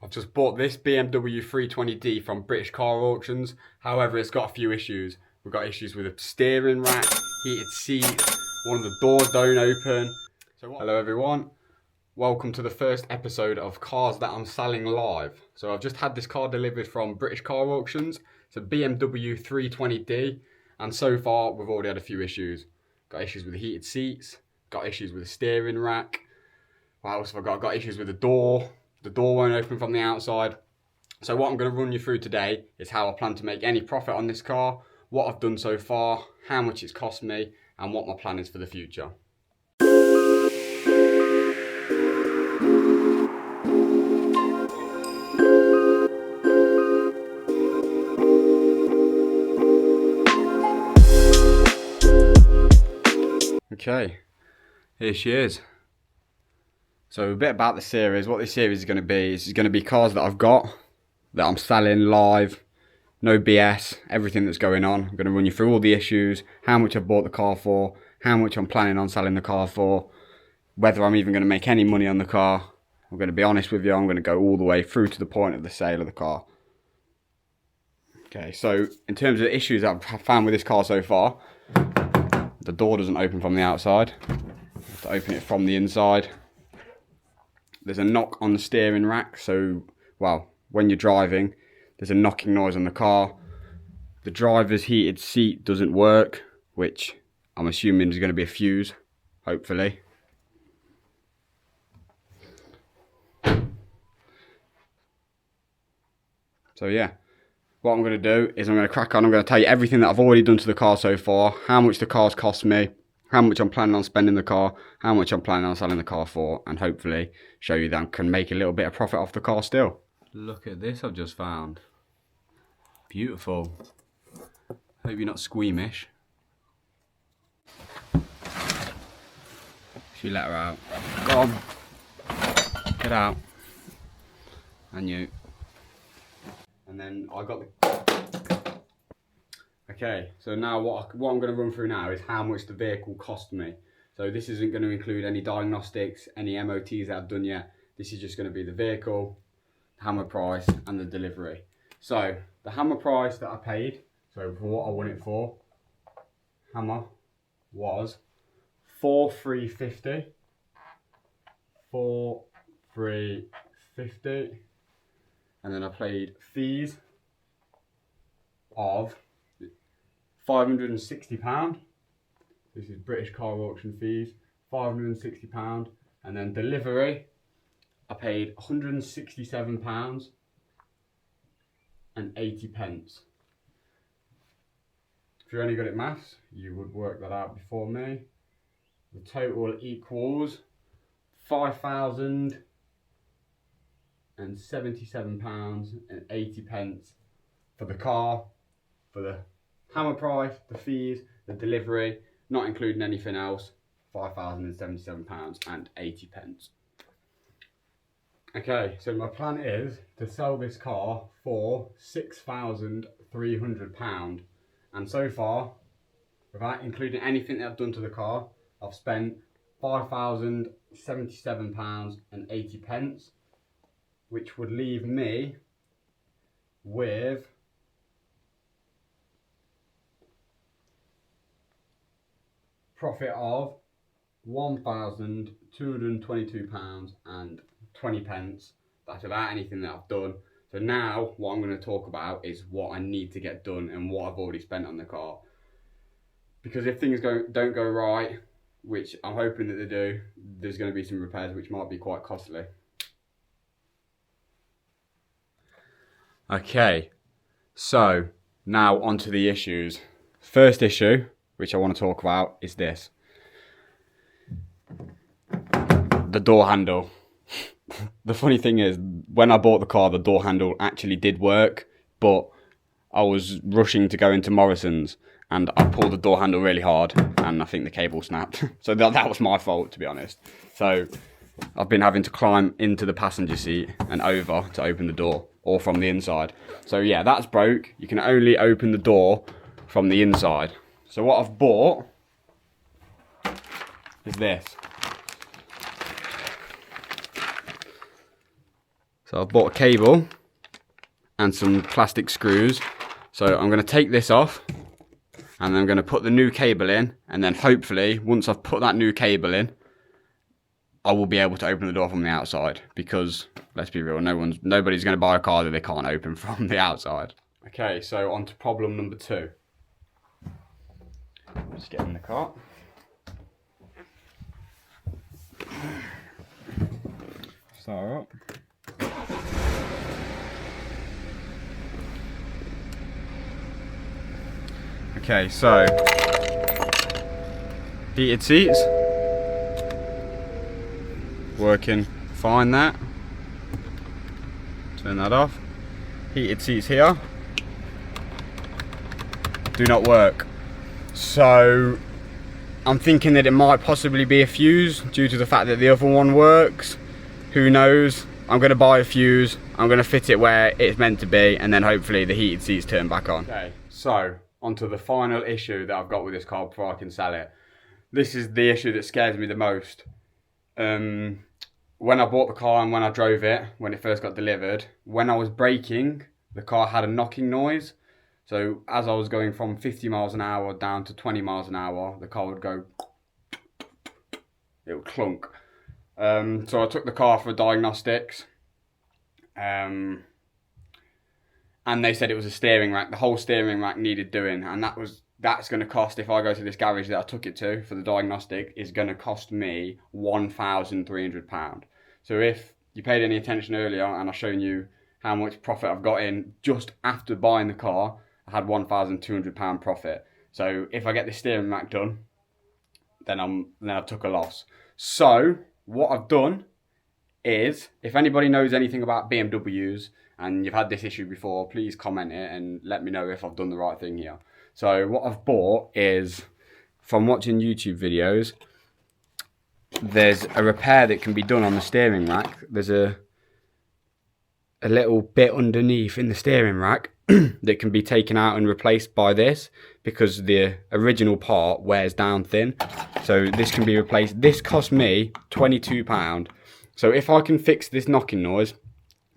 I've just bought this BMW 320d from British Car Auctions. However, it's got a few issues. We've got issues with the steering rack, heated seats, one of the doors don't open. Hello everyone, welcome to the first episode of Cars That I'm Selling Live. So I've just had this car delivered from British Car Auctions. It's a BMW 320d, and so far we've already had a few issues. Got issues with the heated seats, got issues with the steering rack. What else have I got? I've got issues with the door. The door won't open from the outside. So what I'm going to run you through today is how I plan to make any profit on this car, what I've done so far, how much it's cost me, and what my plan is for the future. Okay, here she is. So a bit about the series. What this series is going to be is going to be cars that I've got, that I'm selling live, no BS, everything that's going on. I'm going to run you through all the issues, how much I've bought the car for, how much I'm planning on selling the car for, whether I'm even going to make any money on the car. I'm going to be honest with you, I'm going to go all the way through to the point of the sale of the car. Okay, so in terms of the issues that I've found with this car so far, the door doesn't open from the outside. I have to open it from the inside. There's a knock on the steering rack, so, well, when you're driving, there's a knocking noise on the car. The driver's heated seat doesn't work, which I'm assuming is going to be a fuse, hopefully. So yeah, what I'm going to do is I'm going to crack on. I'm going to tell you everything that I've already done to the car so far, how much the car's cost me, how much I'm planning on spending the car, how much I'm planning on selling the car for, and hopefully show you that I can make a little bit of profit off the car still. Look at this I've just found. Beautiful. Hope you're not squeamish. Should we let her out? Go on. Get out. And you. And then I got the... Okay, so now what I'm going to run through now is how much the vehicle cost me. So this isn't going to include any diagnostics, any MOTs that I've done yet. This is just going to be the vehicle, hammer price, and the delivery. So the hammer price that I paid, so for what I won it for, hammer was 4,350. 4,350. And then I paid fees of £560. This is British Car Auction fees, £560. And then delivery, I paid £167 and 80 pence. If you're any good at maths, you would work that out before me. The total equals £5,077 and 80 pence for the car, for the hammer price, the fees, the delivery, not including anything else, £5,077 and 80 pence. Okay, so my plan is to sell this car for £6,300, and so far, without including anything that I've done to the car, I've spent £5,077 and 80 pence, which would leave me with profit of £1,222 and 20 pence. That's without anything that I've done. So now what I'm going to talk about is what I need to get done and what I've already spent on the car. Because if things don't go right, which I'm hoping that they do, there's going to be some repairs which might be quite costly. Okay, so now onto the issues. First issue, which I want to talk about, is this. The door handle. The funny thing is, when I bought the car, the door handle actually did work, but I was rushing to go into Morrison's and I pulled the door handle really hard and I think the cable snapped. So that was my fault, to be honest. So I've been having to climb into the passenger seat and over to open the door, or from the inside. So yeah, that's broke. You can only open the door from the inside. So what I've bought is this. So I've bought a cable and some plastic screws. So I'm going to take this off and I'm going to put the new cable in, and then hopefully once I've put that new cable in, I will be able to open the door from the outside, because let's be real, nobody's going to buy a car that they can't open from the outside. Okay, so on to problem number 2. Just get in the car. Start up. Okay, so heated seats, working fine. That, turn that off. Heated seats here do not work. So I'm thinking that it might possibly be a fuse due to the fact that the other one works. Who knows? I'm going to buy a fuse, I'm going to fit it where it's meant to be, and then hopefully the heated seats turn back on. Okay, so onto the final issue that I've got with this car before I can sell it. This is the issue that scares me the most. When I bought the car and when I drove it, when it first got delivered, when I was braking, the car had a knocking noise. So as I was going from 50 miles an hour down to 20 miles an hour, the car would go, it would clunk. So I took the car for diagnostics. And they said it was a steering rack. The whole steering rack needed doing, and that's going to cost, if I go to this garage that I took it to for the diagnostic, is going to cost me £1,300. So if you paid any attention earlier, and I've shown you how much profit I've got in just after buying the car, I had £1,200 profit. So if I get the steering rack done, then I've took a loss. So what I've done is, if anybody knows anything about BMWs and you've had this issue before, please comment it and let me know if I've done the right thing here. So what I've bought is, from watching YouTube videos, there's a repair that can be done on the steering rack. There's a little bit underneath in the steering rack that can be taken out and replaced by this, because the original part wears down thin. So this can be replaced. This cost me £22. So if I can fix this knocking noise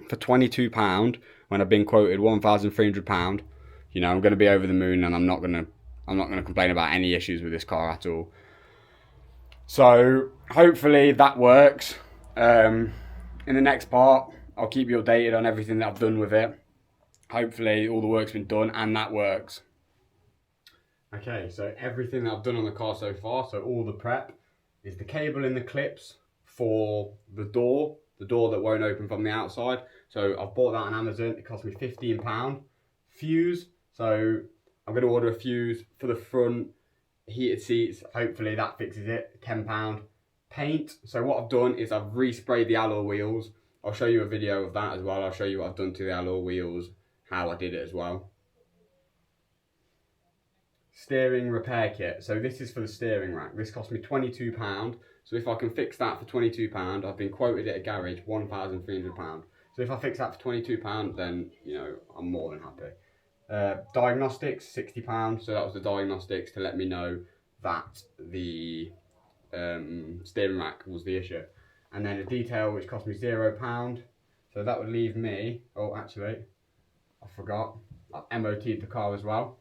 for £22 when I've been quoted £1,300, you know, I'm going to be over the moon, and I'm not going to complain about any issues with this car at all. So hopefully that works. In the next part, I'll keep you updated on everything that I've done with it. Hopefully all the work's been done and that works. Okay, so everything that I've done on the car so far, so all the prep, is the cable in the clips for the door that won't open from the outside. So I've bought that on Amazon. It cost me £15. Fuse, so I'm going to order a fuse for the front. Heated seats, hopefully that fixes it, £10. Paint, so what I've done is I've resprayed the alloy wheels. I'll show you a video of that as well. I'll show you what I've done to the alloy wheels, how I did it as well. Steering repair kit, so this is for the steering rack. This cost me £22. So if I can fix that for £22, I've been quoted at a garage £1,300. So if I fix that for £22, then, you know, I'm more than happy. Diagnostics, £60. So that was the diagnostics to let me know that the steering rack was the issue. And then a detail which cost me £0. So that would leave me, oh actually, I forgot, I've MOT'd the car as well.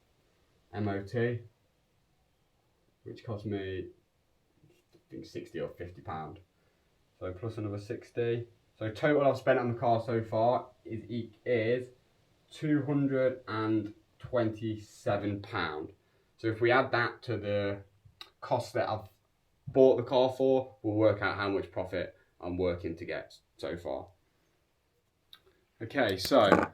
MOT, which cost me, I think, £60 or £50. So plus another 60. So total I've spent on the car so far is £227. So if we add that to the cost that I've bought the car for, we'll work out how much profit I'm working to get so far. Okay, so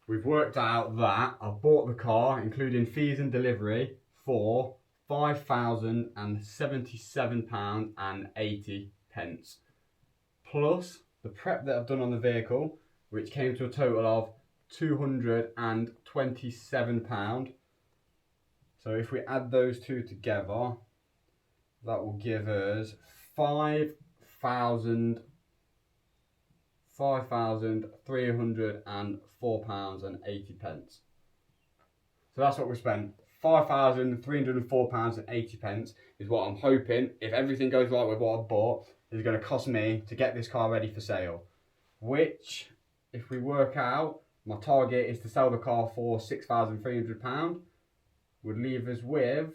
we've worked out that I've bought the car, including fees and delivery, for £5,077.80, plus the prep that I've done on the vehicle, which came to a total of £227. So if we add those two together, that will give us £5,304.80. So that's what we spent. £5,304.80 is what I'm hoping, if everything goes right with what I've bought, is going to cost me to get this car ready for sale. Which if we work out, my target is to sell the car for £6,300. Would leave us with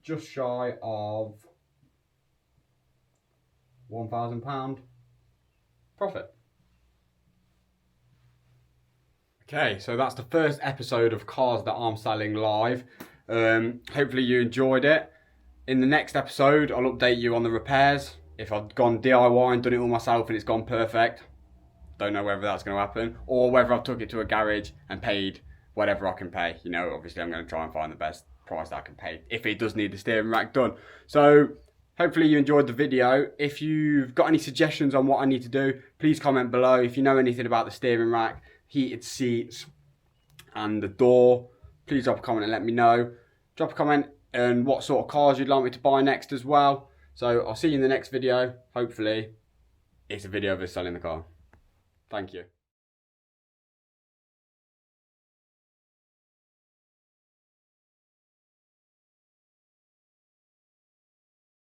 just shy of £1,000 profit. Okay, so that's the first episode of Cars That I'm Selling Live. Hopefully you enjoyed it. In the next episode, I'll update you on the repairs. If I've gone DIY and done it all myself and it's gone perfect, don't know whether that's going to happen, or whether I've took it to a garage and paid whatever I can pay. You know, obviously I'm going to try and find the best price that I can pay if it does need the steering rack done. So hopefully you enjoyed the video. If you've got any suggestions on what I need to do, please comment below. If you know anything about the steering rack, heated seats and the door, please drop a comment and let me know. Drop a comment on what sort of cars you'd like me to buy next as well. So I'll see you in the next video. Hopefully it's a video of us selling the car. Thank you.